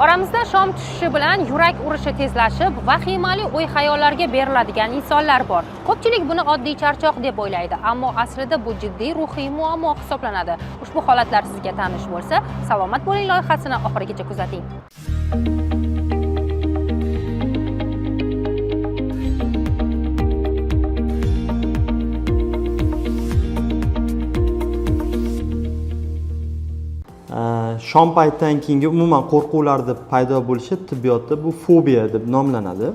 Oramizda shom tushishi bilan yurak urishi tezlashib, vahimali o'y-xayollarga beriladigan insonlar bor. Ko'pchilik buni oddiy charchoq deb o'ylaydi, ammo aslida bu jiddiy ruhiy muammo hisoblanadi. Ushbu holatlar sizga tanish bo'lsa, Salomat bo'ling loyihasini oxirigacha kuzating. Shom paytdan keyingi umuman qo'rquvlarning paydo bo'lishi tibbiyotda bu fobiya deb nomlanadi.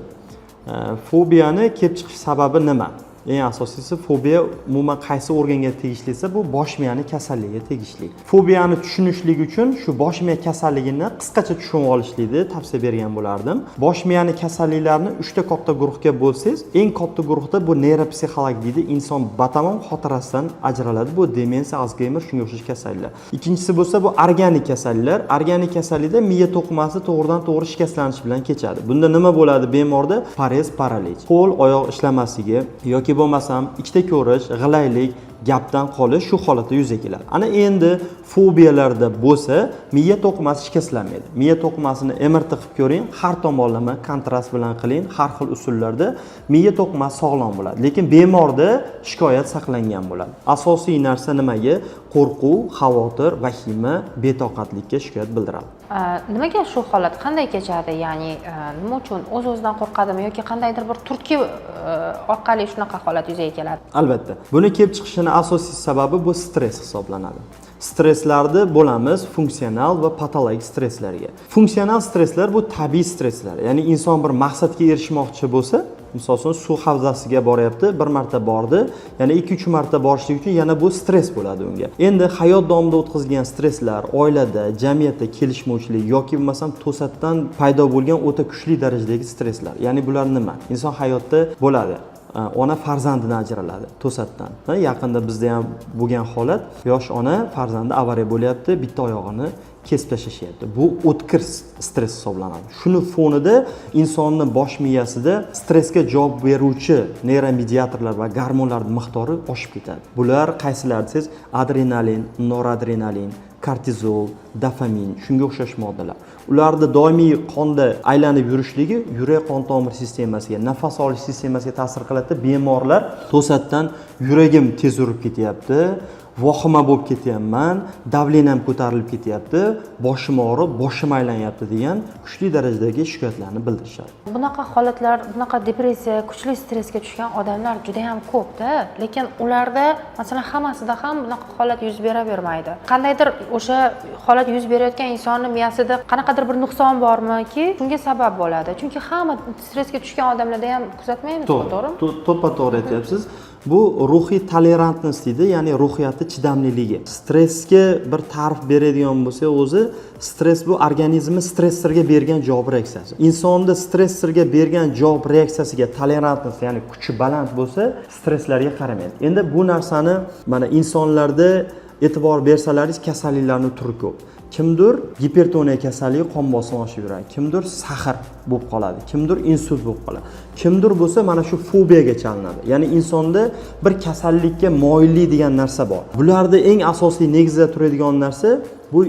Fobiyani kelib chiqish sababi nima? Eng asosiysi fobiya umuman qaysi organga tegishli esa bu bosh miyani kasalligiga tegishli. Fobiyani tushunishlik uchun shu bosh miya kasalligini qisqacha tushunib olishlikni tavsiya bergan bo'lardim. Bosh miyani kasalliklarini 3 ta katta guruhga bo'lsangiz, eng katta guruhda bu neyropsixolog deydi, inson batamom xotirasidan ajraladi. Bu demensiya, Alzheimer shunga o'xshash kasalliklar. Ikkinchisi bo'lsa bu organik kasalliklar. Organik kasallikda miya to'qimasi to'g'ridan-to'g'ri shikastlanish bilan kechadi. Bunda nima bo'ladi bemorda? Parez, paralij, qo'l, oyoq ishlamasligi yoki bo'lmasam ichda ko'rish, g'ilaylik, gapdan qolish shu holatda yuzaga keladi. Ana endi fobiyalarda bo'lsa, miya to'qimasi shikastlanmaydi. Miya to'qimasini MRT qilib ko'ring, har tomonlama kontrast bilan qiling, har xil usullarda miya to'qimasi sog'lom bo'ladi. Lekin bemorda shikoyat saqlangan bo'ladi. Asosiy narsa nimaga? Qo'rquv, xavotir, vahima, betoqatlikka shikoyat bildiradi. Nimaga shu holat qanday kechadi? Ya'ni nima uchun o'z-o'zidan qo'rqadimi yoki qandaydir bir turtki orqali shunaqa holat yuzaga keladi? Albatta. Buni kelib chiqishining asosiy sababi bu stress hisoblanadi. Stresslarni bo'lamiz funksional va patologik stresslarga. Funksional stresslar bu tabiiy stresslar. Ya'ni inson bir maqsadga erishmoqchi bo'lsa, misol uchun suv havzasiga boryapti, bir marta bordi, yana 2-3 marta borishlik uchun yana bu stress bo'ladi unga. Endi hayot davomida o'tkazilgan stresslar, oilada, jamiyatda kelishmovchilik yoki bo'lmasam to'satdan paydo bo'lgan o'ta kuchli darajadagi stresslar. Ya'ni bular nima? Inson hayotda bo'ladi. Ona farzandini ajraladi to'satdan. Yaqinda bizda ham bo'lgan holat, yosh ona farzandi avariya bo'lyapti, bitta oyog'ini kesib tashlashyapti. Bu o'tkir stress hisoblanadi. Shuni fonida insonning bosh miyasida stressga javob beruvchi neyromediatorlar va gormonlarning miqdori oshib ketadi. Bular qaysilar desangiz, adrenalin, noradrenalin, kortizol, dopamin, shunga o'xshash moddalar. Ularda doimiy qonda aylanib yurishligi yurak qon tomir sistemasiga, nafas olish sistemasiga ta'sir qiladi. Bemorlar to'satdan yuragim tez urib ketyapti, vahima bo'lib ketyapman, davleniyam ko'tarilib ketyapti, boshim og'rib, boshim aylanyapti degan kuchli darajadagi shikoyatlarni bildirishadi. Bunaqa holatlar, bunaqa depressiya, kuchli stressga tushgan odamlar juda ham ko'p-da, lekin ularda masalan hammasida ham bunaqa holat yuz beravermaydi. Qandaydir o'sha holat yuz berayotgan insonning miyasida qanaqadir bir nuqson bormi-ki, shunga sabab bo'ladi. Chunki hamma stressga tushgan odamlarda ham kuzatmaymiz, to'g'rimi? To'ppa-to'g'ri aytyapsiz. Bu ruhiy tolerantnost deydi, ya'ni ruhiyatning chidamliligi. Stressga bir ta'rif beradigan bo'lsa, o'zi stress bu organizmning stressorga bergan javob reaksiyasi. Insonda stressorga bergan javob reaksiyasiga tolerantnost, ya'ni kuchi baland bo'lsa, stresslarga qaramaydi. Endi bu narsani mana insonlarda e'tibor bersalaringiz kasalliklarning turi ko'p. Kimdir gipertoniya kasalligi, qon bosimi oshib yuradi. Kimdir sahr bo'lib qoladi. Kimdir insult bo'lib qoladi. Kimdir bo'lsa mana shu fobiyaga chalinadi. Ya'ni insonda bir kasallikka moyillik degan narsa bor. Bularda eng asosiy negizda turadigan narsa bu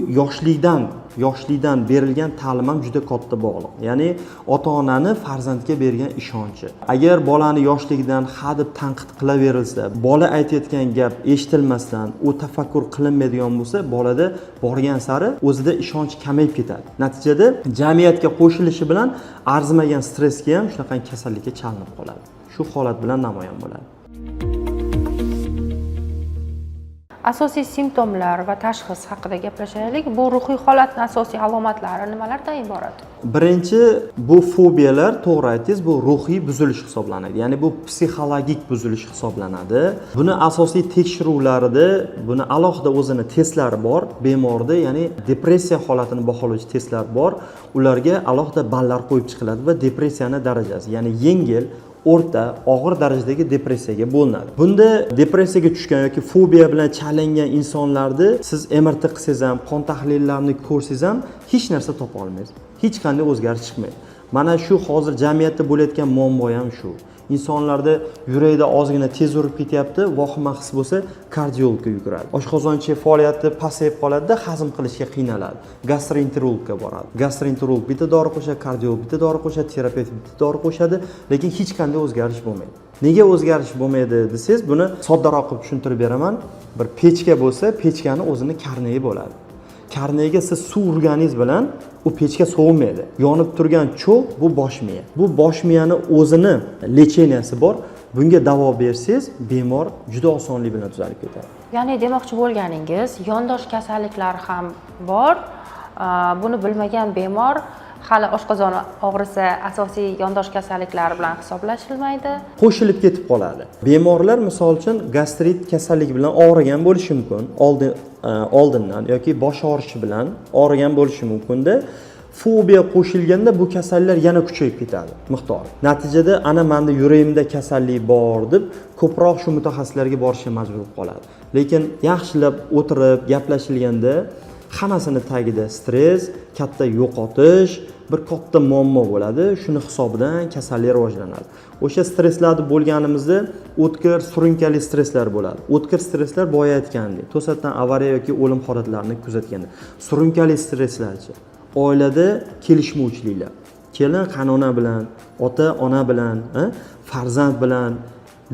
yoshlikdan berilgan ta'lim ham juda katta bog'liq. Ya'ni ota-onani farzandga bergan ishonchi. Agar bolani yoshligidan hadeb tanqid qilaverilsa, bola aytayotgan gap eshitilmasdan, u tafakkur qilinmaydigan bo'lsa, bolada borgan sari o'zida ishonch kamayib ketadi. Natijada jamiyatga qo'shilishi bilan arzimagan stressga ham shunaqa kasallikka chalinib qoladi. Shu holat bilan namoyon bo'ladi. Asosiy simptomlar va tashxis haqida gaplashaylik. Bu ruhiy holatning asosiy alomatlari nimalardan iborat? Birinchi, bu fobiyalar, to'g'ri aytdingiz, bu ruhiy buzilish hisoblanadi. Ya'ni bu psixologik buzilish hisoblanadi. Buni asosiy tekshiruvlarida, buni alohida o'zini testlari bor. Bemorda, ya'ni depressiya holatini baholovchi testlar bor. Ularga alohida ballar qo'yib chiqiladi va depressiyaning darajasi, ya'ni yengil, o'rta, og'ir darajadagi depressiyaga bo'linadi. Bunda depressiyaga tushgan yoki fobiya bilan chalingan insonlarni siz MRT qilsangiz ham, qon tahlillarini ko'rsangiz ham hech narsa topa olmaysiz. Hech qanday o'zgarish chiqmaydi. Mana shu hozir jamiyatda bo'layotgan muammo ham shu. insonlarda yurakda ozgina tez urib ketyapti, vahima his bo'lsa kardiologga yuguradi. Oshqozonchi faoliyati pasayib qoladida, hazm qilishga qiynaladi. Gastroenterologga boradi. Gastroenterolog bitta dori qo'shadi, kardiolog bitta dori qo'shadi, terapevt bitta dori qo'shadi, lekin hech qanday o'zgarish bo'lmaydi. Nega o'zgarish bo'lmaydi desangiz, buni soddaroq qilib tushuntirib beraman. Bir pechka bo'lsa, pechkani o'zini karnayi bo'ladi. Karnayga siz suv urganingiz bilan u pechka sovimaydi. Yonib turgan cho'g' bu bosh miya. Bu bosh miyani o'zini lecheniyasi bor. Bunga davo bersangiz, bemor juda osonlik bilan tuzalib ketadi. Ya'ni demoqchi bo'lganingiz, yondosh kasalliklar ham bor. Buni bilmagan bemor hali oshqozoni og'risa asosiy yondosh kasalliklar bilan hisoblashilmaydi. Qo'shilib ketib qoladi. Bemorlar misol uchun gastrit kasalligi bilan og'rigan bo'lishi mumkin. Oldindan yoki bosh og'rishi bilan og'rigan bo'lishi mumkin-da. Fobiya qo'shilganda bu kasalliklar yana kuchayib ketadi miqdori. Natijada ana menda yuragimda kasallik bor deb ko'proq shu mutaxassislarga borishga majbur qoladi. Lekin yaxshilab o'tirib gaplashilganda hammasini tagida stress, katta yo'qotish, bir katta muammo bo'ladi. Shuni hisobidan kasallik rivojlanadi. O'sha stresslarni bo'lganimizda o'tkir, surunkali stresslar bo'ladi. O'tkir stresslar boya aytgandek, to'satdan avariya yoki o'lim holatlarini kuzatganda. Surunkali stresslarchi oilada kelishmovchiliklar. Kelin qaynona bilan, ota ona bilan, farzand bilan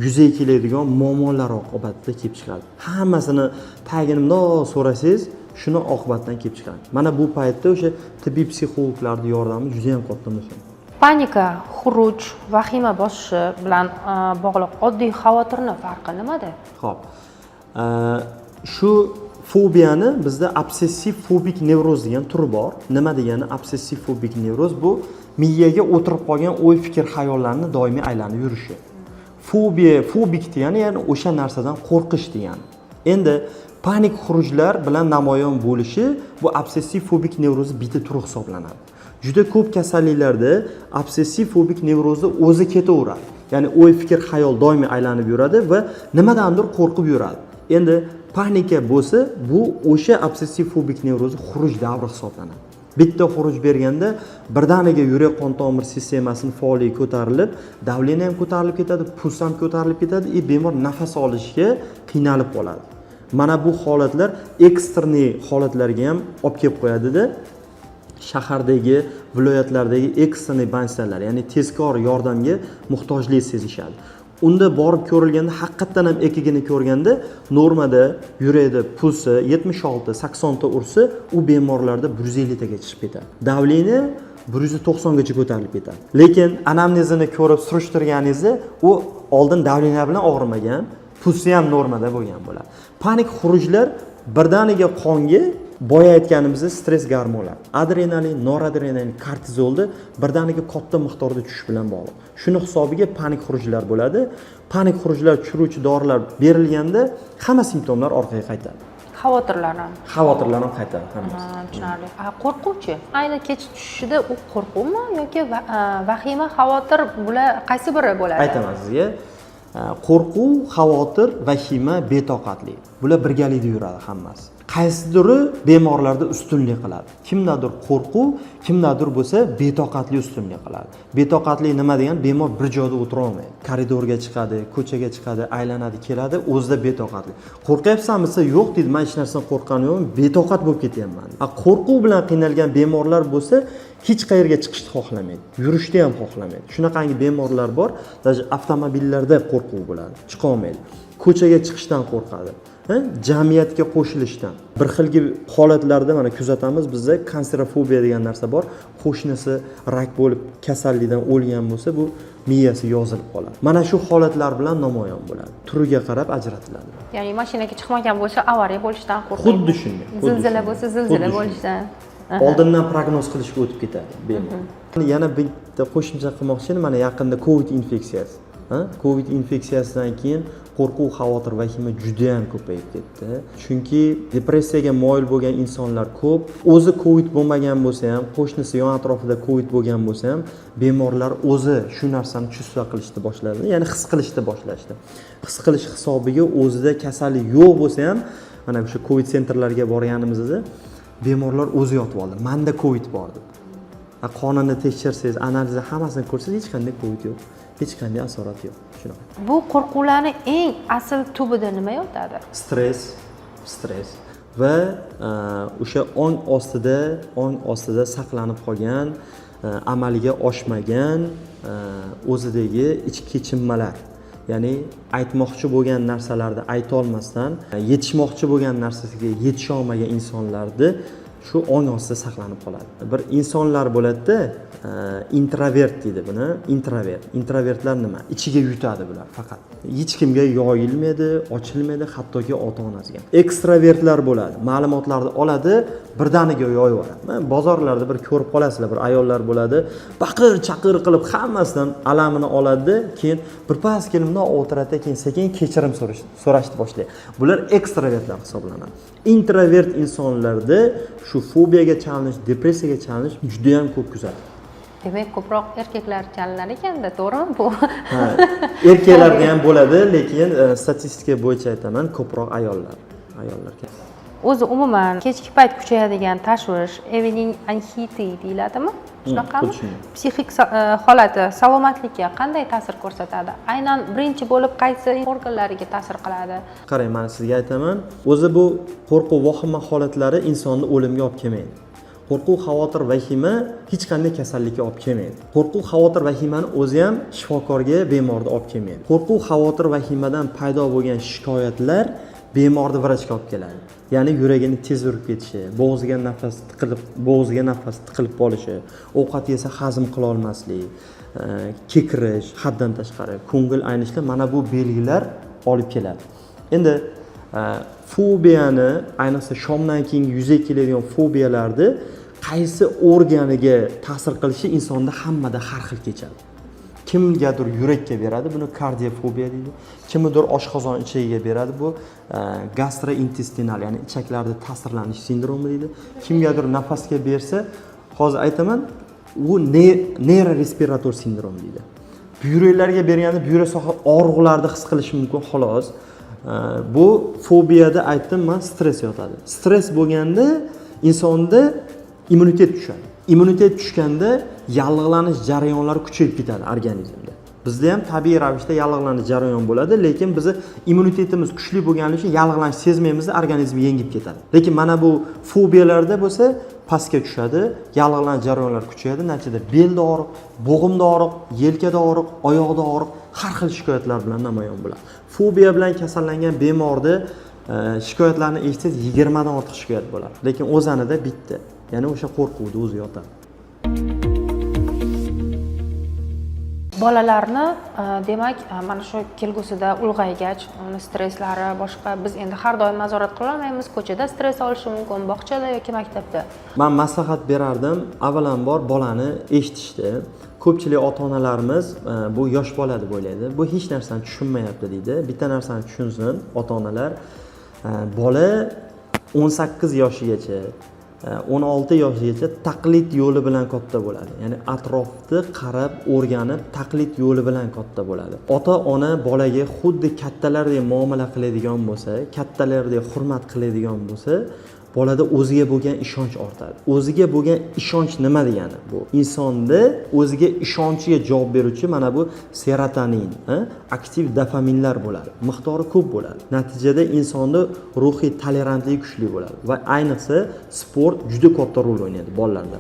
yuzaga keladigan muammolar oqibatida kelib chiqadi. Hammasini tagini bundoq so'rasangiz, shuni oqibatdan kelib chiqadi. Mana bu paytda o'sha tibbiy psixologlarning yordami juda ham katta muhim. Panika, xuruj, vahima bosishi bilan bog'liq oddiy xavotirning farqi nimada? Xo'p. Shu fobiyani bizda obsessiv fobik nevroz degan turi bor. Nima degani obsessiv fobik nevroz? Bu miyaga o'tirib qolgan o'y, fikr, xayollarni doimiy aylanib yurishi. Fobiya, fobik degani ya'ni o'sha narsadan qo'rqish degani. Endi panik xurujlar bilan namoyon bo'lishi bu obsessiv fobik nevrozni bitta turi hisoblanadi. Juda ko'p kasalliklarda obsessiv fobik nevrozni o'zi ketaveradi. Ya'ni o'y, fikr, xayol doimiy aylanib yuradi va nimadandir qo'rqib yuradi. Endi panika bo'lsa, bu o'sha obsessiv fobik nevrozni xuruj davri hisoblanadi. Bitta xuruj berganda birdaniga yurak qon tomir sistemasining faolligi ko'tarilib, davleniya ham ko'tarilib ketadi, puls ham ko'tarilib ketadi, bemor nafas olishga qiynalib qoladi. Mana bu holatlar ekstreniy holatlarga ham olib kelib qo'yadi-da. Shahardagi, viloyatlardagi ekstreniy bansiyalar, ya'ni tezkor yordamga muhtojlik sezishadi. Unda borib ko'rilganda, haqiqatan ham ekigini ko'rganda, normada yurakda pulsi 76-80 ta ursa, u bemorlarda 150 taga chiqib ketadi. Davleniya 190 gacha ko'tarilib ketadi. Lekin anamnezini ko'rib surishtirganingizda, u oldin davleniya bilan og'rimagan, pulsi ham normada bo'lgan bo'ladi. Panik xurujlar birdaniga qonga boya aytganimizda stress gormonlar, adrenalin, noradrenalin, kortizolda birdaniga katta miqdorda tushish bilan bog'liq. Shuni hisobiga panik xurujlar bo'ladi. Panik xurujlar tushiruvchi dorilar berilganda hamma simptomlar orqaga qaytadi. Xavotirlar ham qaytadi hammasi. Tushunarli. Qo'rquvchi. Ayni kech tushishida u qo'rquvmi yoki vahima, xavotir bular qaysi biri bo'ladi? Aytaman sizga. Qo'rquv, xavotir, vahima, betoqatlik. Bular birgalikda yuradi hammasi. Qaysidir bemorlarda ustunlik qiladi. Kimdadir qo'rquv, kimdadir bo'lsa betoqatlik ustunlik qiladi. Betoqatlik nima degan? Bemor bir joyda o'tira olmaydi. Koridorga chiqadi, ko'chaga chiqadi, aylanadi, keladi, o'zida betoqatlik. Qo'rqyapsanmi desa, yo'q deydi, men hech narsadan qo'rqqanim yo'q, betoqat bo'lib ketyapman. Qo'rquv bilan qiynalgan bemorlar bo'lsa, hech qayerga chiqishni xohlamaydi, yurishni ham xohlamaydi. Shunaqangi bemorlar bor, даже avtomobillarda qo'rquv bo'ladi, chiqa olmaydi. Ko'chaga chiqishdan qo'rqadi. Jamiyatga qo'shilishdan. Bir xilgi holatlarda mana kuzatamiz bizda kanserofobiya degan narsa bor. Qo'shnisi rak bo'lib kasallikdan o'lgan bo'lsa, bu miyasi yozilib qoladi. Mana shu holatlar bilan namoyon bo'ladi. Turiga qarab ajratiladi. Ya'ni mashinaga chiqmagan bo'lsa, avariya bo'lishidan qo'rqadi. Xuddi shunday. Zilzila bo'lsa, zilzila bo'lishidan. Oldindan prognoz qilishga o'tib ketadi bemor. Yana bitta qo'shimcha qilmoqchi edim, mana yaqinda COVID infeksiyasi. COVID infeksiyasidan keyin qo'rquv, xavotir, vahima juda ham ko'payib ketdi. Chunki depressiyaga moyil bo'lgan insonlar ko'p. O'zi COVID bo'lmagan bo'lsa ham, qo'shnisi yon atrofida COVID bo'lgan bo'lsa ham, bemorlar o'zi shu narsani chuvsa qilishni boshladi, ya'ni his qilishni boshlashdi. His qilish hisobiga o'zida kasallik yo'q bo'lsa ham, mana o'sha COVID sentrlarga borganimizda bemorlar o'zi yotib oldi. Menda COVID bor deb. Qonini tekshirsangiz, analizni hammasini ko'rsangiz hech qanday COVID yo'q. hech qanday asorat yo'q. Shunaqa. Bu qo'rquvlarning eng asl tubida nima yotadi? Stress va o'sha ong ostida saqlanib qolgan, amalga oshmagan o'zidagi ichki kechinmalar. Ya'ni aytmoqchi bo'lgan narsalarni ayta olmasdan, yetishmoqchi bo'lgan narsasiga yetisha olmagan insonlarni shu ong ostida saqlanib qoladi. Bir insonlar bo'ladi-da, introvert deydi buni. Introvertlar nima? Ichiga yutadi bular faqat. Hech kimga yoyilmaydi, ochilmaydi, hattoki ota-onasiga. Ekstravertlar bo'ladi. Ma'lumotlarni oladi, birdaniga yoyib yuboradi. Bozorlarda bir ko'rib qolasizlar, bir ayollar bo'ladi, baqir-chaqir qilib hammasidan alamini oladi, keyin birpas kelimdan o'tiradi, keyin sekin kechirim so'rashni boshlaydi. Bular ekstravertlar hisoblanadi. Introvert insonlarda shu fobiyaga chalinish, depressiyaga chalinish juda ham ko'p kuzatiladi. Demak, ko'proq erkaklar chalinar ekanda, to'g'rimi bu? Ha, erkaklarda ham bo'ladi, lekin statistika bo'yicha aytaman, ko'proq ayollar. O'zi umuman kechki payt kuchayadigan tashvish, evening anxiety deyiladimi? Shunaqami? Psixik holati salomatlikka qanday ta'sir ko'rsatadi? Aynan birinchi bo'lib qaysi organlariga ta'sir qiladi? Qarang, men sizga aytaman, o'zi bu qo'rquv, vahima holatlari insonni o'limga olib kelmaydi. Qo'rquv, xavotir, vahima hech qanday kasallikka olib kelmaydi. Qo'rquv, xavotir, vahimani o'zi ham shifokorga, bemorni olib kelmaydi. Qo'rquv, xavotir, vahimadan paydo bo'lgan shikoyatlar bemorni vrachga olib keladi. Ya'ni yuragini tez urib ketishi, bo'g'ziga nafas tiqilib qolishi, ovqat yesa hazm qila olmaslik, kekirish, haddan tashqari ko'ngil aynishlar, mana bu belgilar olib keladi. Endi fobiyani, ayniqsa shomdan keyin yuzaga keladigan fobiyalarni qaysi organiga ta'sir qilishi insonda hammada har xil kechadi. Kimgadir yurakka beradi, buni kardiofobiya deydi. Kimgadir oshqozon ichigiga beradi, bu gastrointestinal, ya'ni ichaklarda ta'sirlanish sindromi deydi. Kimgadir nafasga bersa, hozir aytaman, u neyrorespirator sindrom deydi. Buyraklarga berganda buyrak soha og'riqlarni his qilish mumkin, xolos. Bu fobiyada aytdim, men stress yotadi. Stress bo'lganda insonda immunitet tushadi. Immunitet tushganda yallig'lanish jarayonlari kuchayib ketadi organizmda. Bizda ham tabiiy ravishda yallig'lanish jarayon bo'ladi, lekin bizni immunitetimiz kuchli bo'lgani uchun yallig'lanish sezmaymiz, organizm yengib ketadi. Lekin mana bu fobiyalarda bo'lsa pastga tushadi, yallig'lanish jarayonlari kuchayadi, natijada belda og'riq, bo'g'imda og'riq, yelkada og'riq, oyoqda og'riq, har xil shikoyatlar bilan namoyon bo'ladi. Fobiya bilan kasallangan bemorda shikoyatlarni eshitsangiz 20 dan ortiq shikoyat bo'ladi, lekin o'zanida bitta. Ya'ni o'sha qo'rquvni o'zi yotadi. Bolalarni demak, mana shu kelgusida ulg'aygach, uni stresslari boshqa biz endi har doim nazorat qila olmaymiz. Ko'chada stress olishi mumkin, bog'chada yoki maktabda. Men maslahat berardim, avvalambor bolani eshitishdi. Ko'pchilik ota-onalarimiz bu yosh bola deb o'ylaydi. Bu hech narsani tushunmayapti deydi. Bitta narsani tushunsin ota-onalar. Bola 18 yoshigacha 16 yoshgacha taqlid yo'li bilan katta bo'ladi. Ya'ni atrofni qarab, o'rganib, taqlid yo'li bilan katta bo'ladi. Ota-ona bolaga xuddi kattalardek muomala qiladigan bo'lsa, kattalardek hurmat qiladigan bo'lsa, bolada o'ziga bo'lgan ishonch ortadi. O'ziga bo'lgan ishonch nima degani? Bu insonda o'ziga ishonchiga javob beruvchi mana bu serotonin, aktiv dopaminlar bo'ladi. Miqdori ko'p bo'ladi. Natijada insonda ruhiy tolerantligi kuchli bo'ladi va ayniqsa sport juda katta rol o'ynaydi bolalarda.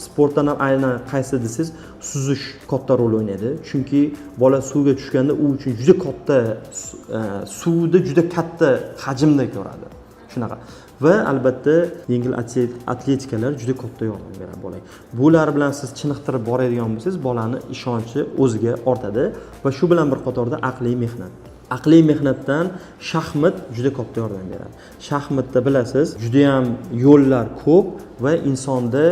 Sportdan ham aynan qaysi desangiz, suzish katta rol o'ynaydi. Chunki bola suvga tushganda u uchun juda katta suvni juda katta hajmda ko'radi. Shunaqa. Va albatta yengil atletikalar juda katta yordam beradi bolaga. Bular bilan siz chiniqtirib boradigan bo'lsangiz, bolani ishonchi o'ziga ortadi va shu bilan bir qatorda aqliy mehnat. Aqliy mehnatdan shaxmat juda katta yordam beradi. Shaxmatda bilasiz, juda ham yo'llar ko'p va insonda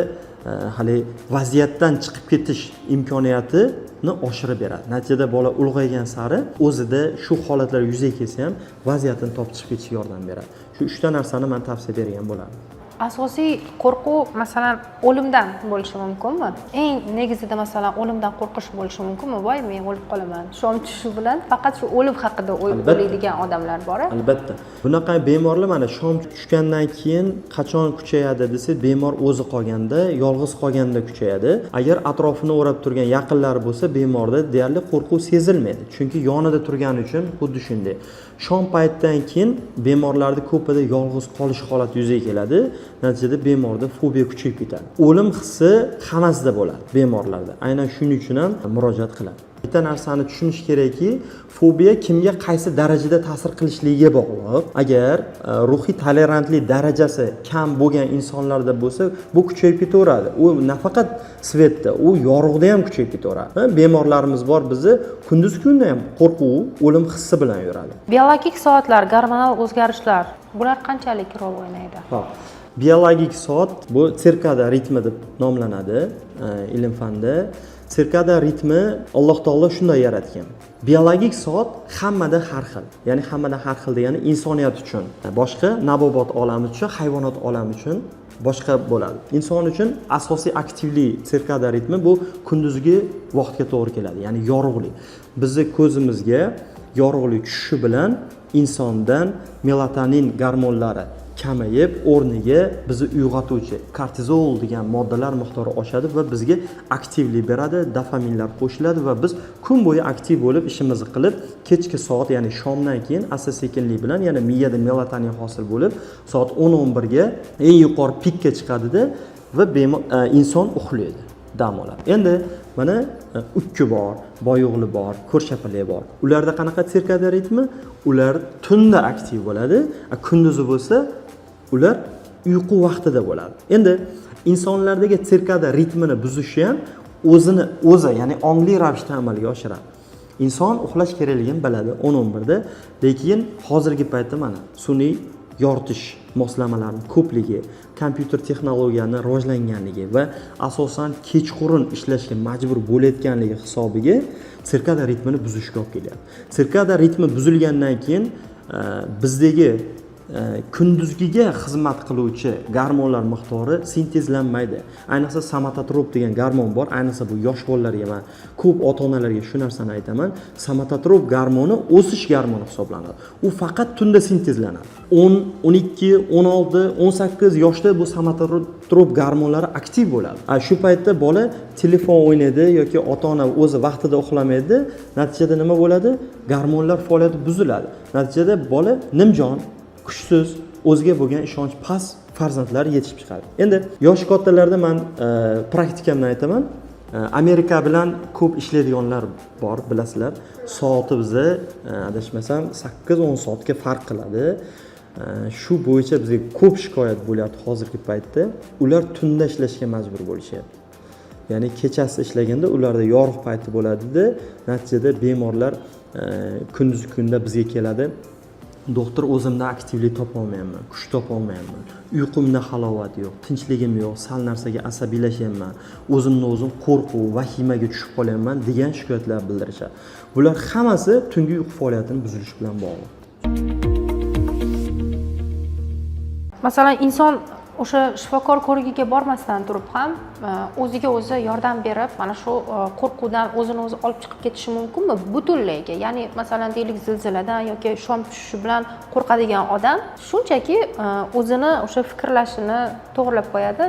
hali vaziyatdan chiqib ketish imkoniyatini oshirib beradi. Natijada bola ulg'aygan sari o'zida shu holatlar yuzaga kelsa ham vaziyatini topib chiqib ketishga yordam beradi. Shu 3 ta narsani men tavsiya bergan bo'lardim. Asosiy qo'rquv masalan o'limdan bo'lishi mumkinmi? Eng negizida masalan o'limdan qo'rqish bo'lishi mumkinmi? Voy, men o'lib qolaman. Shom tushishi bilan faqat shu o'lim haqida o'ylaydigan odamlar bor. Albatta. Bunaqa bemorlar mana shom tushgandan keyin qachon kuchayadi desak, bemor o'zi qolganda, yolg'iz qolganda kuchayadi. Agar atrofini o'rab turgan yaqinlari bo'lsa, bemorda deyarli qo'rquv sezilmaydi. Chunki yonida turgani uchun xuddi shunday. Shom paytdan keyin bemorlarda ko'pida yolg'iz qolish holati yuzaga keladi. Natijada bemorda fobiya kuchayib ketadi. O'lim hissi hammasida bo'ladi bemorlarda. Aynan shuning uchun ham murojaat qiladi. Bitta narsani tushunish kerakki, fobiya kimga qaysi darajada ta'sir qilishligiga bog'liq. Agar ruhiy tolerantlik darajasi kam bo'lgan insonlarda bo'lsa, bu kuchayib ketaveradi. U nafaqat svetda, u yorug'da ham kuchayib ketaveradi. Bemorlarimiz bor, bizni kunduz kunda ham qo'rquv, o'lim hissi bilan yuradi. Biologik soatlar, gormonal o'zgarishlar, bular qanchalik rol o'ynaydi? Xo'p. Biologik soat bu sirkada ritmi deb nomlanadi ilm fanida. Sirkada ritmi Alloh taolo shunday yaratgan. Biologik soat hammada har xil. Ya'ni hammada har xil degani insoniyat uchun, boshqa nabobot olami uchun, hayvonot olami uchun boshqa bo'ladi. Inson uchun asosiy aktivlik sirkada ritmi bu kunduzgi vaqtga to'g'ri keladi, ya'ni yorug'lik. Bizni ko'zimizga yorug'lik tushishi bilan insondan melatonin gormonlari kamayib, o'rniga bizni uyg'otuvchi kortizol degan moddalar miqdori oshadi va bizga aktivlik beradi, dopaminlar qo'shiladi va biz kun bo'yi aktiv bo'lib ishimizni qilib, kechki soat, ya'ni shomdan keyin asta-sekinlik bilan yana miyada melatonin hosil bo'lib, soat 10-11 ga eng yuqori pikka chiqadida va inson uxlaydi, dam oladi. Endi mana ukki bor, boyug'li bor, ko'rshapalak bor. Ularda qanaqa sirkadian ritmi? Ular tunda aktiv bo'ladi, kunduzi bo'lsa ular uyqu vaqtida bo'ladi. Endi insonlardagi sirkadian ritmini buzishi ham o'zi, ya'ni ongli ravishda amalga oshiradi. Inson uxlash kerakligini biladi 10-11 da, lekin hozirgi paytda mana sun'iy yoritish moslamalarining ko'pligi, kompyuter texnologiyalari rivojlanganligi va asosan kechqurun ishlashga majbur bo'layotganligi hisobiga sirkadian ritmini buzishga olib kelyapti. Sirkadian ritmi buzilgandan keyin bizdagi kunduzgiga xizmat qiluvchi gormonlar miqdori sintezlanmaydi. Ayniqsa somatotrop degan gormon bor. Ayniqsa bu yosh bolalarga, men ko'p ota-onalarga shu narsani aytaman. Somatotrop gormoni o'sish gormoni hisoblanadi. U faqat tunda sintezlanadi. 10, 12, 16, 18 yoshda bu somatotrop gormonlari aktiv bo'ladi. Shu paytda bola telefon o'ynaydi yoki ota-ona o'zi vaqtida uxlamaydi. Natijada nima bo'ladi? Gormonlar faoliyati buziladi. Natijada bola nimjon, kuchsiz, o'ziga bo'lgan ishonch past farzandlar yetishib chiqadi. Endi yosh kattalarda men praktikamdan aytaman. Amerika bilan ko'p ishlaydiganlar bor, bilasizlar. Soati bizni adashmasam 8-10 soatga farq qiladi. Shu bo'yicha bizga ko'p shikoyat bo'lyapti hozirgi paytda. Ular tunda ishlashga majbur bo'lishyapti. Ya'ni kechasi ishlaganda ularda yorug' payti bo'ladi-da, natijada bemorlar kunduz kunda bizga keladi. Doktor, o'zimda aktivlik topa olmayapman, kuch topa olmayapman. Uyqumda halovat yo'q, tinchligim yo'q, sal narsaga asabiylashyapman. O'zimni o'zim qo'rquv, vahimaga tushib qolyapman degan shikoyatlar bildirishadi. Bular hammasi tungi uyqu faoliyatining buzilishi bilan bog'liq. Masalan, inson o'sha shifokor ko'rigiga bormasdan turib ham o'ziga o'zi yordam berib, mana shu qo'rquvdan o'zini o'zi olib chiqib ketishi mumkinmi? Butunlayga. Ya'ni masalan deylik zilziladan yoki shom tushishi bilan qo'rqadigan odam shunchaki o'zini o'sha fikrlashini to'g'rilab qo'yadi.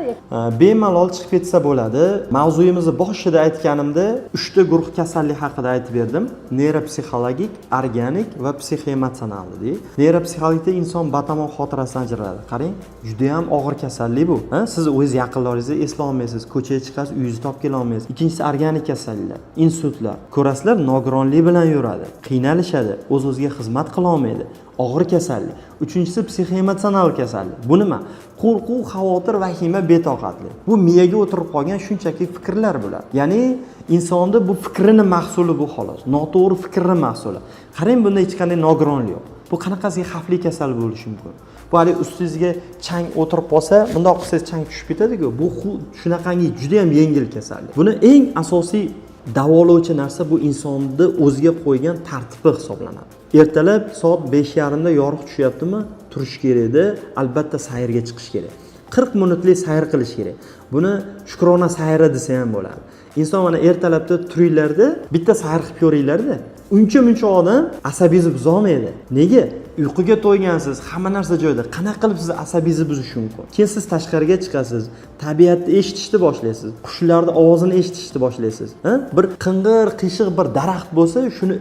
Bemalol chiqib ketsa bo'ladi. Mavzuyimizni boshida aytganimda 3 ta guruh kasallik haqida aytib berdim. Neyropsixologik, organik va psixoemotsional dedik. Neyropsixologikda inson batamon xotirasidan ajraladi. Qarang, juda ham og'ir kasallik bu. Siz o'zingiz yaqinlaringizni eslay olmaysiz, ko'chaga chiqasiz, uyingizni topib kela olmaysiz. Ikkinchisi organik kasalliklar, insultlar. Ko'rasizlar, nogironlik bilan yuradi, qiynalishadi, o'z-o'ziga xizmat qila olmaydi. Og'ir kasallik. Uchinchisi psixoemotsional kasallik. Bu nima? Qo'rquv, xavotir, vahima, betoqatlik. Bu miyaga o'tirib qolgan shunchaki fikrlar bular. Ya'ni insonda bu fikrini mahsuli bu xolos. Noto'g'ri fikrni mahsuli. Qarang, bunda hech qanday nogironlik yo'q. Bu qanaqasiga xavfli kasal bo'lishi mumkin? Bu hali ustingizga chang o'tirib qolsa, bundoq qilsangiz chang tushib ketadi-ku. Bu shunaqangi juda ham yengil kasallik. Buni eng asosiy davolovchi narsa bu insonni o'ziga qo'ygan tartibi hisoblanadi. Ertalab soat 5:30 da yorug' tushyaptimi? Turish kerak edi, albatta sayrga chiqish kerak. 40 minutlik sayr qilish kerak. Buni shukrona sayri desa ham bo'ladi. Inson mana ertalabda turinglarda bitta sayr qilib ko'ringlarda. Uncha odam asabingizni buzolmaydi. Nega? Uyquga to'ygansiz, hamma narsa joyida. Qanaqa qilib siz asabingizni buzish mumkin? Keyin siz tashqariga chiqasiz, tabiatni eshitishni boshlaysiz, qushlarning ovozini eshitishni boshlaysiz. Bir qing'ir, qiyshiq bir daraxt bo'lsa, shuni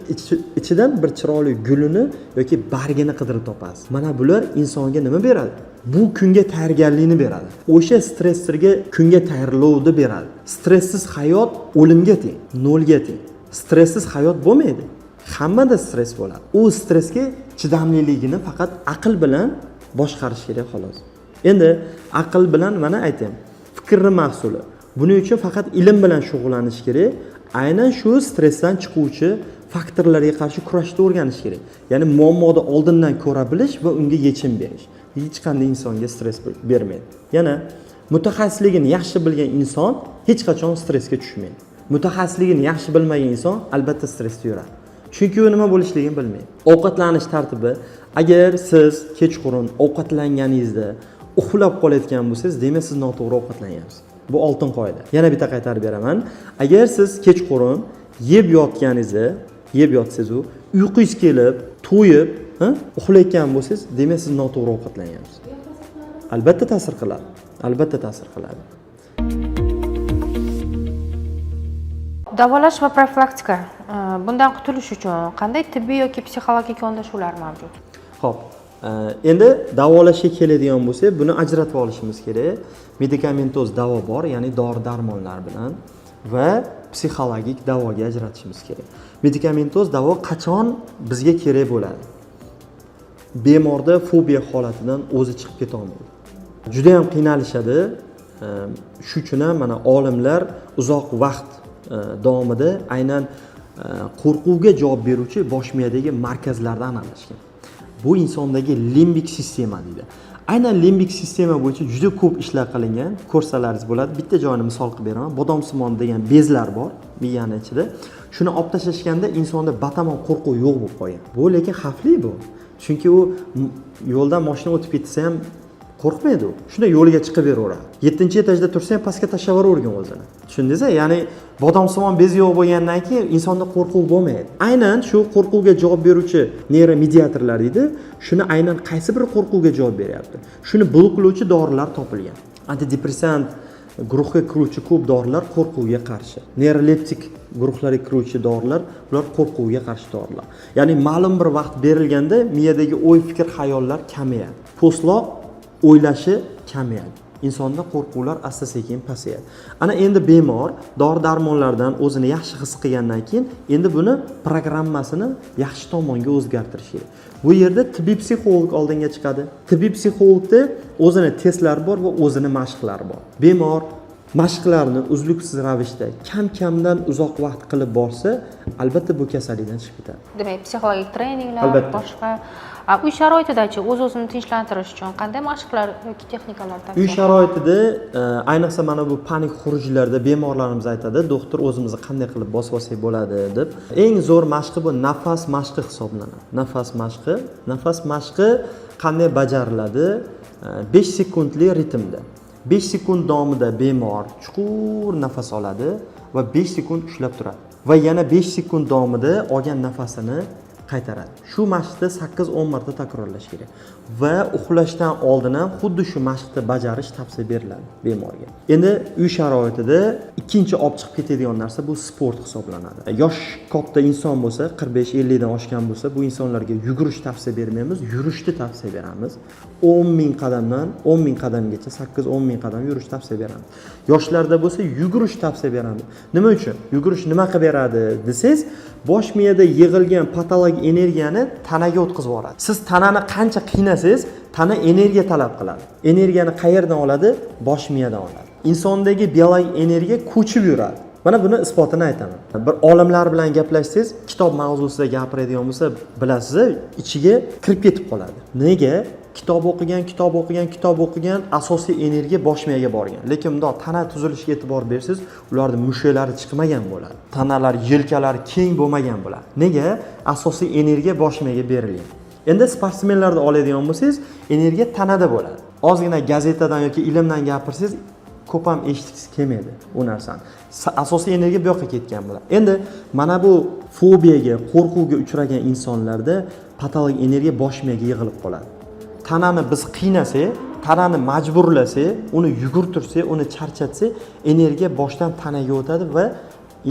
ichidan bir chiroyli gulini yoki bargini qidirib topasiz. Mana bular insonga nima beradi? Bu kunga tayyorgarlikni beradi. O'sha stressga kunga tayyorlovni beradi. Stressiz hayot o'limga teng, nolga teng. Stressiz hayot bo'lmaydi. Hammada stress bo'ladi. U stressga chidamliligini faqat aql bilan boshqarish kerak xolos. Endi aql bilan mana aytayim, fikrni mahsuli. Buning uchun faqat ilm bilan shug'ullanish kerak. Aynan shu stressdan chiquvchi faktorlarga qarshi kurashishni o'rganish kerak. Ya'ni muammoni oldindan ko'ra bilish va unga yechim berish. Hech qanday insonga stress bermaydi. Yana mutaxassisligini yaxshi bilgan inson hech qachon stressga tushmaydi. Mutaxassisligini yaxshi bilmagan inson albatta stressda yuradi. Chunki u nima bo'lishligini bilmaydi. Ovqatlanish tartibi, agar siz kechqurun ovqatlanganingizda uxlab qolayotgan bo'lsangiz, demak siz noto'g'ri ovqatlanayapsiz. Bu oltin qoida. Yana bitta qaytarib beraman. Agar siz kechqurun yeb yotsangiz, uyqungiz kelib, to'yib, uxlayotgan bo'lsangiz, demak siz noto'g'ri ovqatlanyapsiz. Albatta ta'sir qiladi. Davolash va profilaktika. Bundan qutulish uchun qanday tibbiy yoki psixologik yondashuvlar mavjud? Xo'p, endi davolashga keladigan bo'lsak, buni ajratib olishimiz kerak. Medikamentoz davo bor, ya'ni dori-darmonlar bilan va psixologik davoga ajratishimiz kerak. Medikamentoz davo qachon bizga kerak bo'ladi? Bemorda fobiya holatidan o'zi chiqib keta olmaydi. Juda ham qiynalishadi. Shu uchun ham mana olimlar uzoq vaqt davomida aynan qo'rquvga javob beruvchi bosh miyadagi markazlarni aniqlashgan. Bu insondagi limbik sistema deydi. Aynan limbik sistema bo'yicha juda ko'p ishlar qilingan. Ko'rsalaringiz bo'ladi. Bitta joyini misol qilib beraman. Bodomsimon degan bezlar bor miyani ichida. Shuni olib tashlashganda insonda batamon qo'rquv yo'q bo'lib qolgan. Bu lekin xavfli bu. Chunki u yo'ldan mashina o'tib ketsa ham qo'rqmaydi u. Shunda yo'liga chiqib beraveradi. 7-etajda tursa ham pastga tashlavergan o'zini. Tushundingizmi? Ya'ni bodomsimon bez yo'q bo'lgandan keyin insonda qo'rquv bo'lmaydi. Aynan shu qo'rquvga javob beruvchi neyromediatorlar deydi. Shuni aynan qaysi bir qo'rquvga javob beryapti? Shuni bloklovchi dorilar topilgan. Antidepressant guruhga kiruvchi ko'p dorilar qo'rquvga qarshi. Neyroleptik guruhlarga kiruvchi dorilar, bular qo'rquvga qarshi dorilar. Ya'ni ma'lum bir vaqt berilganda miyadagi o'y, fikr, xayollar kamayadi. Po'stloq o'ylashi kamayadi. Insonda qo'rquvlar asta-sekin pasayadi. Ana endi bemor dori-darmonlardan o'zini yaxshi his qilgandan keyin endi buni programmasini yaxshi tomonga o'zgartirish kerak. Bu yerda tibbiy psixolog oldinga chiqadi. Tibbiy psixologda o'zini testlari bor va o'zini mashqlari bor. Bemor mashqlarni uzluksiz ravishda kam-kamdan uzoq vaqt qilib borsa, albatta bu kasallikdan chiqib ketadi. Demak, psixologik treninglar, Albatta. boshqa uy sharoitidachi o'z-o'zini tinchlantirish uchun qanday mashqlar yoki texnikalar tavsiya Uy sharoitida ayniqsa mana bu panik xurujlarda bemorlarimiz aytadi, doktor o'zimizni qanday qilib bosib olsak bo'ladi deb. Eng zo'r mashqi bu nafas mashqi hisoblanadi. Nafas mashqi qanday bajariladi? 5 sekundli ritmda. 5 sekund davomida bemor chuqur nafas oladi va 5 sekund ushlab turadi. Va yana 5 sekund davomida olgan nafasini qaytaradi. Shu mashqni 8-10 marta takrorlash kerak. Va uxlashdan oldin ham xuddi shu mashqni bajarish tavsiya beriladi bemorga. Endi uy sharoitida ikkinchi olib chiqib ketadigan narsa bu sport hisoblanadi. Yosh katta inson bo'lsa, 45-50 dan oshgan bo'lsa, bu insonlarga yugurish tavsiya bermaymiz, yurishni tavsiya beramiz. 10,000 qadamdan 10,000 qadamgacha 8-10 ming qadam yurish tavsiya beramiz. Yoshlarda bo'lsa yugurish tavsiya beramiz. Nima uchun? Yugurish nima qilib beradi desangiz, bosh miyada yig'ilgan patologik energiyani tanaga o'tkazib yuboradi. Siz tanani qancha qiynasangiz, tana energiya talab qiladi. Energiyani qayerdan oladi? Bosh miyadan oladi. Insondagi biologik energiya ko'chib yuradi. Mana buni isbotini aytaman. Bir olimlar bilan gaplashsangiz, kitob mavzusida gapiradigan bo'lsa, bilasiz, ichiga kirib ketib qoladi. Nega? Kitob o'qigan, asosiy energiya bosh miyaga borgan. Lekin bundoq tana tuzilishiga e'tibor bersangiz, ularning mushaklari chiqmagan bo'ladi. Tanalar, yelkalari keng bo'lmagan bo'ladi. Nega? Asosiy energiya bosh miyaga berilgan. Endi sportsmenlarni oladigan bo'lsangiz, energiya tanada bo'ladi. ozgina gazetadan yoki ilmdan gapirsangiz ko'p ham eshitgisi kelmaydi u narsani. Asosiy energiya bu yoqqa ketgan bo'ladi. Endi mana bu fobiyaga, qo'rquvga uchragan insonlarda patologik energiya bosh miyaga yig'ilib qoladi. Tanani biz qiynasak, tanani majburlasak, uni yugurtirsak, uni charchatsak, energiya boshdan tanaga o'tadi va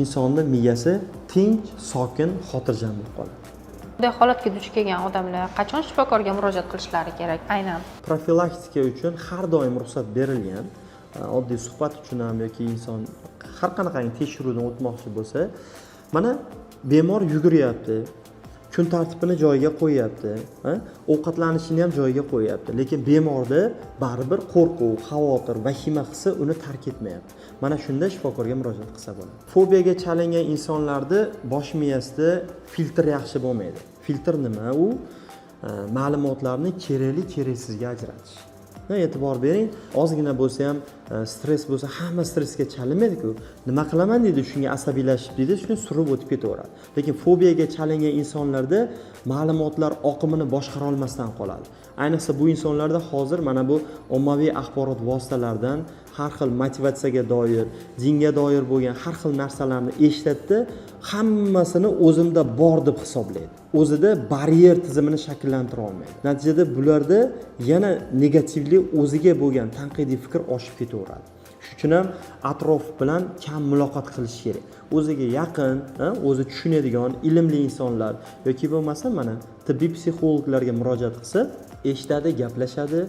insonning miyasi tinch, sokin, xotirjam bo'lib qoladi. Bunday holatga duch kelgan odamlar qachon shifokorga murojaat qilishlari kerak aynan? Profilaktika uchun har doim ruxsat berilgan. Oddiy suhbat uchun ham yoki inson har qanaqangi tekshiruvdan o'tmoqchi bo'lsa, mana bemor yuguryapti, kun tartibini joyiga qo'yapti, ovqatlanishini ham joyiga qo'yapti, lekin bemorda baribir qo'rquv, xavotir, vahima hissi uni tark etmayapti. Mana shunda shifokorga murojaat qilsa bo'ladi. Fobiyaga chalingan insonlarda bosh miyasida filtr yaxshi bo'lmaydi. Filtr nima? U ma'lumotlarni kerakli, keraksizga ajratish. E'tibor bering, ozgina bo'lsa ham stress bo'lsa, hamma stressga chalinmaydi-ku. Nima qilaman deydi, shunga asabiylashib deydi, shuni surib o'tib ketaveradi. Lekin fobiyaga chalingan insonlarda ma'lumotlar oqimini boshqara olmasdan qoladi. Ayniqsa bu insonlarda hozir mana bu ommaviy axborot vositalaridan har xil motivatsiyaga doir, dinga doir bo'lgan har xil narsalarni eshitadi, hammasini o'zimda bor deb hisoblaydi. O'zida baryer tizimini shakllantira olmaydi. Natijada bularda yana negativli o'ziga bo'lgan tanqidiy fikr oshib ketaveradi. Shuning uchun ham atrof bilan kam muloqot qilish kerak. O'ziga yaqin, o'zi tushunadigan, ilmli insonlar yoki bo'lmasa mana tibbiy psixologlarga murojaat qilsa, eshitadi, gaplashadi,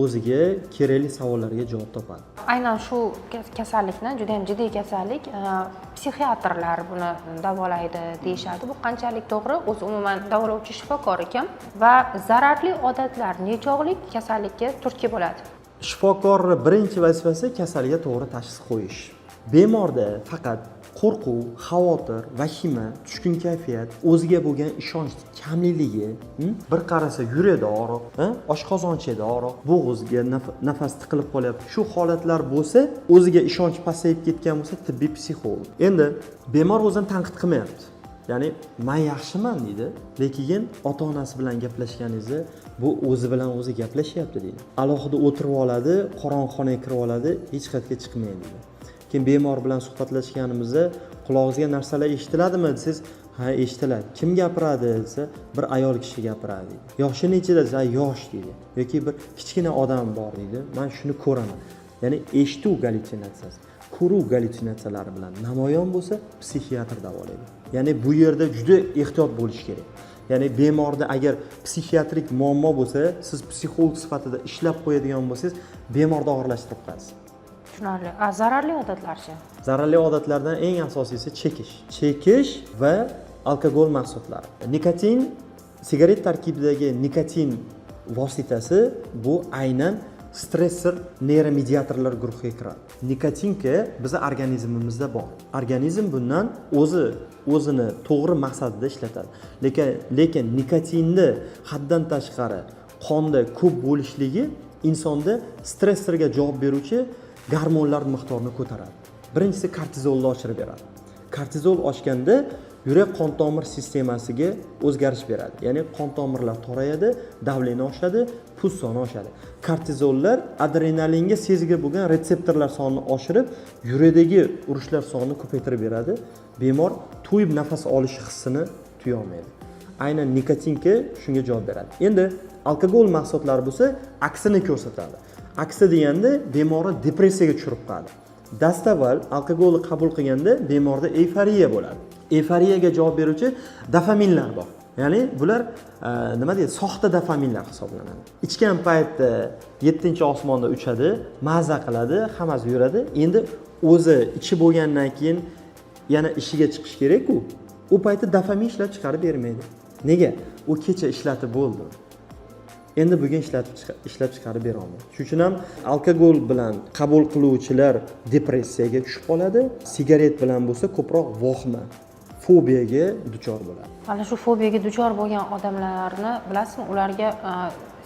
o'ziga kerakli savollarga javob topadi. Aynan shu kasallikni, juda ham jiddiy kasallik, psixiatrlar buni davolaydi deyishadi. Bu qanchalik to'g'ri? O'zi umuman davolovchi shifokor ekan va zararli odatlar nechog'lik kasallikka turtki bo'ladi? Shifokorning birinchi vazifasi kasallikka to'g'ri tashxis qo'yish. Bemorda faqat qo'rquv, xavotir, vahima, tushkun kayfiyat, o'ziga bo'lgan ishonch kamliligi, bir qarasa yuragida og'riq, oshqozonchida og'riq, bo'g'izga nafas tiqilib qolyapti. Shu holatlar bo'lsa, o'ziga ishonch pasayib ketgan bo'lsa, tibbiy psixolog. Endi bemor o'zini tanqid qilmayapti. Ya'ni men yaxshiman deydi, lekin ota-onasi bilan gaplashganingizda bu o'zi bilan o'zi gaplashyapti deydi. Alohida o'tirib oladi, qorong'i xonaga kirib oladi, hech qayerga chiqmaydi deydi. Keyin bemor bilan suhbatlashganimizda qulog'ingizga narsalar eshitiladimi desangiz, ha eshitiladi. Kim gapiradi desa, bir ayol kishi gapiradi deydi. Yoshi nechida desa, yosh deydi. Yoki bir kichkina odam bor deydi. Men shuni ko'raman. Ya'ni eshituv gallyutsinatsiyasi, ko'ruv gallyutsinatsiyalari bilan namoyon bo'lsa, psixiatr davolaydi. Ya'ni bu yerda juda ehtiyot bo'lish kerak. Ya'ni bemorda agar psixiatrik muammo bo'lsa, siz psixolog sifatida ishlab qo'yadigan bo'lsangiz, bemorni og'irlashtirib qo'yasiz. Tushunarli. Zararli odatlarchi? Zararli odatlardan eng asosiysi chekish. Chekish va alkogol mahsulotlari. Nikotin, sigaret tarkibidagi nikotin vositasi bu aynan stressor neyromediatorlar guruhiga kiradi. Nikotinka bizning organizmimizda bor. Organizm bundan o'zini to'g'ri maqsadida ishlatadi. Lekin nikotinni haddan tashqari qonda ko'p bo'lishligi insonda stressorga javob beruvchi gormonlar miqdorini ko'taradi. Birinchisi kortizolni oshirib beradi. Kortizol oshganda yurak qon tomir sistemasiga o'zgarish beradi. Ya'ni qon tomirlar torayadi, davleniya oshadi, pul soni oshadi. Kortizollar adrenalinga sezgi bo'lgan retseptorlar sonini oshirib, yurakdagi urushlar sonini ko'paytirib beradi. Bemor to'yib nafas olish hissini tuya olmaydi. Aynan nikotinka shunga javob beradi. Endi alkogol mahsulotlari bo'lsa, aksini ko'rsatadi. Aksi deganda bemorni depressiyaga tushirib qo'yadi. Dastavval alkogolni qabul qilganda bemorda euforiya bo'ladi. Euforiyaga javob beruvchi dopaminlar bor. Ya'ni bular nima deydi? Soxta dopaminlar hisoblanadi. Ichgan paytda 7-osmonda uchadi, maza qiladi, hammasi yuradi. Endi o'zi ichi bo'lgandan keyin yana ishiga chiqish kerak-ku. U paytda dopamin ishlab chiqarib bermaydi. Nega? U kecha ishlatib bo'ldi. Endi bugun ishlab chiqarib bera olmaydi. Shuning uchun ham alkogol bilan qabul qiluvchilar depressiyaga tushib qoladi, sigaret bilan bo'lsa ko'proq vohma, fobiyaga duchor bo'ladi. Mana shu fobiyaga duchor bo'lgan odamlarni bilasizmi, ularga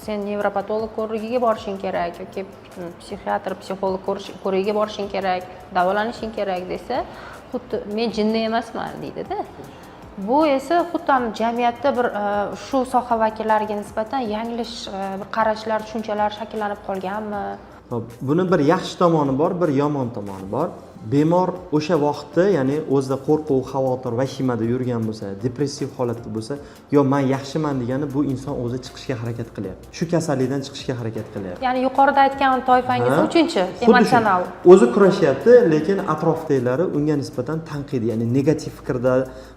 sen nevropatolog ko'rigiga borishing kerak yoki psixiatr, psixolog ko'rigiga borishing kerak, davolanishing kerak desa, xuddi men jinni emasman deydi-da. Bu esa xuddi jamiyatda bir shu soha vakillariga nisbatan yanglish bir qarashlar, tushunchalar shakllanib qolganmi? Hop, buni bir yaxshi tomoni bor, bir yomon tomoni bor. Bemor o'sha vaqtda, ya'ni o'zida qo'rquv, xavotir, vahimada yurgan bo'lsa, depressiv holatda bo'lsa, yo men yaxshiman degani bu inson o'zi chiqishga harakat qilyapti. Shu kasallikdan chiqishga harakat qilyapti. Ya'ni yuqorida aytgan toifangiz Ha? uchinchi Xuddi shu. emotsional. O'zi kurashyapti, lekin atrofdagilari unga nisbatan tanqidiy, ya'ni negativ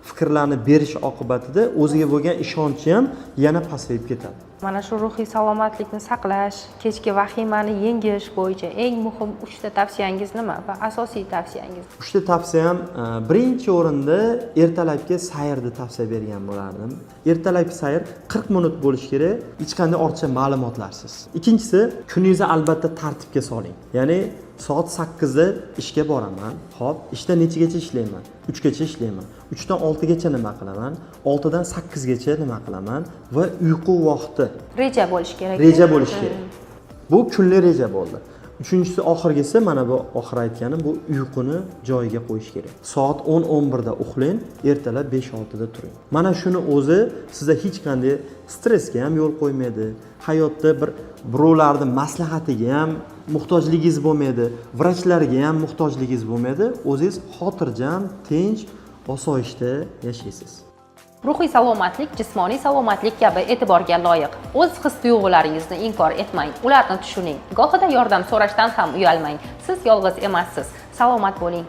fikrlarni berish oqibatida o'ziga bo'lgan ishonchi ham yana pasayib ketadi. Mana shu ruhiy salomatlikni saqlash, kechki vahimani yengish bo'yicha eng muhim 3 ta tavsiyangiz nima va asosiy tavsiyangiz? 3 ta tavsiyam birinchi o'rinda ertalabki sayrni tavsiya bergan bo'lardim. Ertalabki sayr 40 minut bo'lishi kerak, hech qanday ortiqcha ma'lumotlarsiz. Ikkinchisi, kuningizni albatta tartibga soling. Ya'ni soat 8 da ishga boraman. Xo'p, ishda nechagacha ishlayman? 3 gacha ishlayman. 3 dan 6 gacha nima qilaman? 6 dan 8 gacha nima qilaman va uyqu vaqti Reja bo'lishi kerak. reja bo'lishi kerak. Bu kunli reja bo'ldi. Uchinchisi oxirgisi mana bu oxir aytganim bu uyquni joyiga qo'yish kerak. Soat 10-11 da uxlang, ertalab 5-6 da turing. Mana shuni o'zi sizda hech qanday stressga ham yo'l qo'ymaydi. Hayotda birovlarning maslahatiga ham muhtojligingiz bo'lmaydi, vrachlarga ham muhtojligingiz bo'lmaydi. O'zingiz xotirjam, tinch, osoyishta yashaysiz. Ruhiy salomatlik jismoniy salomatlik kabi e'tiborga loyiq. O'z his-tuyg'ularingizni inkor etmang, ularni tushuning. Gohida yordam so'rashdan ham uyalmang. Siz yolg'iz emassiz. Salomat bo'ling.